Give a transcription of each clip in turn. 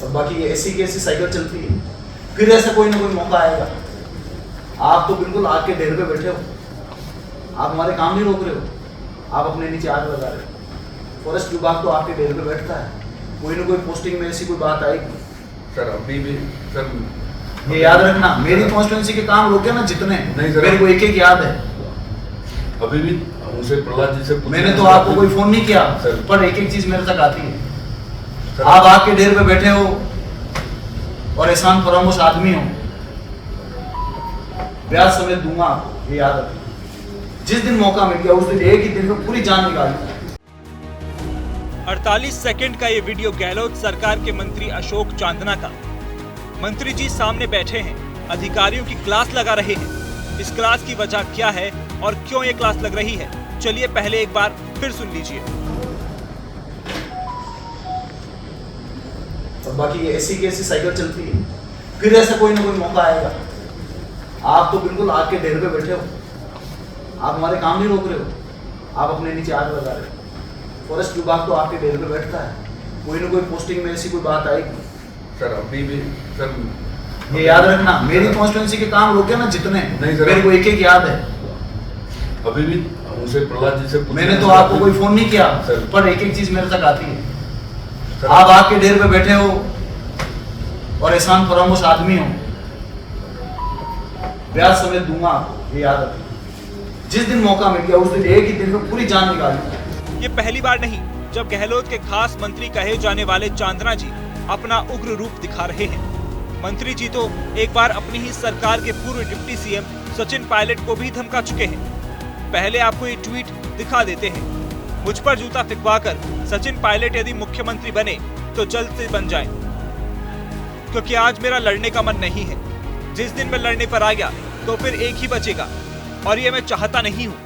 और बाकी ऐसी की ऐसी साइकिल चलती है, फिर ऐसा कोई ना कोई मौका आएगा। आप तो बिल्कुल आग के ढेर पे बैठे हो, आप हमारे काम नहीं रोक रहे हो, आप अपने नीचे आग लगा रहे हो। फॉरेस्ट विभाग तो आपके ढेर पे बैठता है, कोई ना कोई पोस्टिंग में ऐसी कोई बात आएगी। सर अभी भी सर ये याद रखना, मेरी कॉन्स्टिट्यूंसी के काम रोके ना जितने, मेरे को एक एक याद है। अभी भी उनसे प्रहलाद जी से मैंने तो आपको कोई फोन नहीं किया, पर एक एक चीज मेरे तक आती है। आप आग के ढेर पे बैठे हो और एहसान फरामोश आदमी हो, ब्याज समेत दूंगा आपको, ये याद रखना। जिस दिन मौका मिल गया उस दिन एक ही दिन में पूरी जान निकाल दी। 48 सेकंड का ये वीडियो गहलोत सरकार के मंत्री अशोक चांदना का। मंत्री जी सामने बैठे हैं, अधिकारियों की क्लास लगा रहे हैं। इस क्लास की वजह क्या है और क्यों ये क्लास लग रही है, चलिए पहले एक बार फिर सुन लीजिए। और बाकी ऐसी की ऐसी साइकिल चलती है, फिर ऐसा कोई ना कोई मौका आएगा। आप तो बिल्कुल आग के ढेर पे बैठे हो, आप हमारे काम नहीं रोक रहे हो, आप अपने नीचे आग लगा रहे हो। फॉरेस्ट विभाग तो आपके ढेर पे बैठता है, कोई ना कोई पोस्टिंग में ऐसी कोई बात आएगी। सर अभी भी सर ये याद रखना, मेरी कॉन्स्टिट्यूंसी के काम रोके ना जितने, मेरे को एक एक याद है। अभी भी उनसे प्रहलाद जी से मैंने तो आपको कोई फोन नहीं किया, पर एक एक चीज मेरे तक आती है। आप आग के ढेर पे बैठे हो और एहसान फरामोश आदमी हो, ब्याज समेत दूंगा आपको, ये याद रखना। जिस दिन मौका मिल गया उस दिन एक ही दिन में पूरी जान निकाल दी। ये पहली बार नहीं जब गहलोत के खास मंत्री कहे जाने वाले चांदना जी अपना उग्र रूप दिखा रहे हैं। मंत्री जी तो एक बार अपनी ही सरकार के पूर्व डिप्टी सीएम सचिन पायलट को भी धमका चुके हैं। पहले आपको ये ट्वीट दिखा देते हैं। मुझ पर जूता फिकवाकर सचिन पायलट यदि मुख्यमंत्री बने तो जल्द से बन जाए, क्योंकि आज मेरा लड़ने का मन नहीं है। जिस दिन मैं लड़ने पर आ गया तो फिर एक ही बचेगा और ये मैं चाहता नहीं हूँ।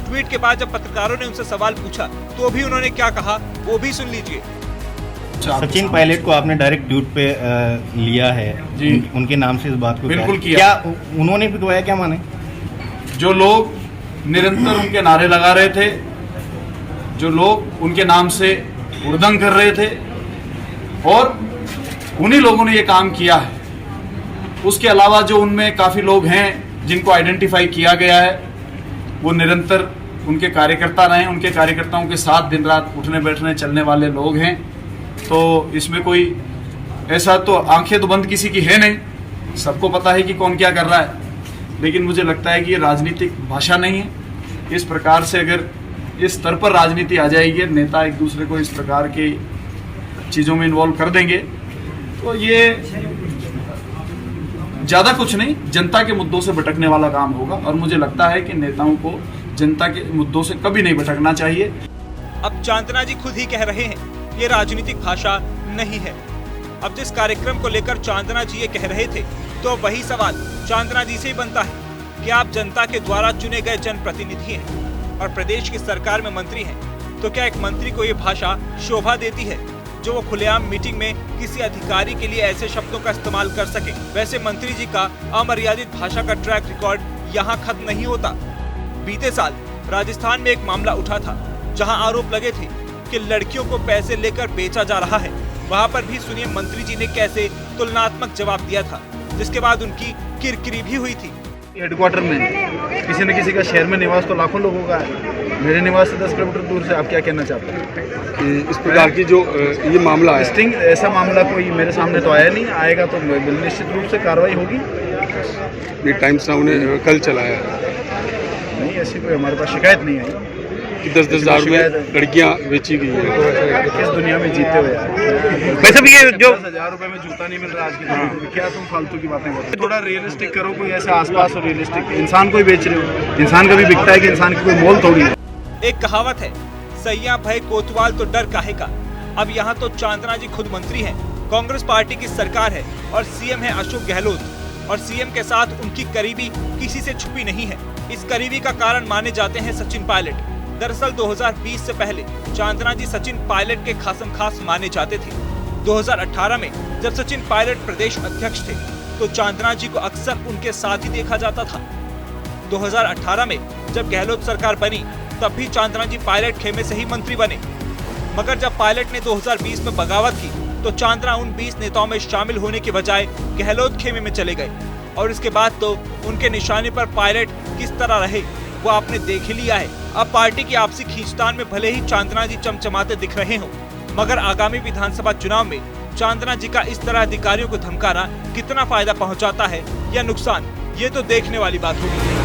ट्वीट के बाद जब पत्रकारों ने उनसे सवाल पूछा तो भी उन्होंने क्या कहा वो भी सुन लीजिए। सचिन पायलट को आपने डायरेक्ट ट्वीट पे लिया है जी, उनके नाम से इस बात को बिल्कुल किया। क्या उन्होंने भी क्या माने? जो लोग निरंतर उनके नारे लगा रहे थे, जो लोग उनके नाम से उड़दंग कर रहे थे, और उन्हीं लोगों ने ये काम किया है। उसके अलावा जो उनमें काफ़ी लोग हैं जिनको आइडेंटिफाई किया गया है, वो निरंतर उनके कार्यकर्ता रहे, उनके कार्यकर्ताओं के साथ दिन रात उठने बैठने चलने वाले लोग हैं। तो इसमें कोई ऐसा तो आंखें तो बंद किसी की है नहीं, सबको पता है कि कौन क्या कर रहा है। लेकिन मुझे लगता है कि ये राजनीतिक भाषा नहीं है। इस प्रकार से अगर इस स्तर पर राजनीति आ जाएगी, नेता एक दूसरे को इस प्रकार की चीज़ों में इन्वॉल्व कर देंगे, तो ये ज़्यादा कुछ नहीं, जनता के मुद्दों से भटकने वाला काम होगा। और मुझे लगता है कि नेताओं को जनता के मुद्दों से कभी नहीं भटकना चाहिए। अब चांदना जी खुद ही कह रहे हैं ये राजनीतिक भाषा नहीं है। अब जिस कार्यक्रम को लेकर चांदना जी ये कह रहे थे, तो वही सवाल चांदना जी से ही बनता है कि आप जनता के द्वारा चुने गए जनप्रतिनिधि हैं और प्रदेश की सरकार में मंत्री हैं, तो क्या एक मंत्री को ये भाषा शोभा देती है जो वो खुलेआम मीटिंग में किसी अधिकारी के लिए ऐसे शब्दों का इस्तेमाल कर सके? वैसे मंत्री जी का अमर्यादित भाषा का ट्रैक रिकॉर्ड यहाँ खत्म नहीं होता। बीते साल राजस्थान में एक मामला उठा था जहाँ आरोप लगे थे कि लड़कियों को पैसे लेकर बेचा जा रहा है। वहाँ पर भी सुनिए मंत्री जी ने कैसे तुलनात्मक जवाब दिया था, जिसके बाद उनकी किरकिरी भी हुई थी। हेडक्वार्टर में किसी न किसी का शहर में निवास तो लाखों लोगों का है। मेरे निवास से 10 किलोमीटर दूर से आप क्या कहना चाहते हैं कि इस प्रकार की जो ये मामला है, स्टिंग ऐसा मामला कोई मेरे सामने तो आया नहीं, आएगा तो निश्चित रूप से कार्रवाई होगी। ये टाइम्स नाउ ने कल चलाया नहीं, ऐसी कोई हमारे पास शिकायत नहीं आई कि 10-10 हज़ार में लड़कियां बेची गई है। किस दुनिया में जीते हुए यार? वैसे भी ये जो 10,000 रुपए में जूता नहीं मिल रहा आज की दुनिया में, क्या तुम फालतू की बातें करते हो? थोड़ा रियलिस्टिक करो, कोई ऐसा आसपास हो रियलिस्टिक। इंसान को ही बेच रहे हो, इंसान का भी बिकता है कि इंसान की कोई मोल थोड़ी है। एक कहावत है, सैया भय कोतवाल तो डर काहे का। अब यहाँ तो चांदना जी खुद मंत्री हैं, कांग्रेस पार्टी की सरकार है और सीएम है अशोक गहलोत, और सीएम के साथ उनकी करीबी किसी से छुपी नहीं है। इस करीबी का कारण माने जाते हैं सचिन पायलट। दरअसल 2020 से पहले चांदना जी सचिन पायलट के खासम खास माने जाते थे। 2018 में जब सचिन पायलट प्रदेश अध्यक्ष थे तो चांदना जी को अक्सर उनके साथ ही देखा जाता था। 2018 में जब गहलोत सरकार बनी तब भी चांदना जी पायलट खेमे से ही मंत्री बने, मगर जब पायलट ने 2020 में बगावत की तो चांदना उन 20 नेताओं में शामिल होने के बजाय गहलोत खेमे में चले गए। और इसके बाद तो उनके निशाने पर पायलट किस तरह रहे वो आपने देख ही लिया है। अब पार्टी की आपसी खींचतान में भले ही चांदना जी चमचमाते दिख रहे हों, मगर आगामी विधानसभा चुनाव में चांदना जी का इस तरह अधिकारियों को धमकाना कितना फायदा पहुंचाता है या नुकसान, ये तो देखने वाली बात होगी।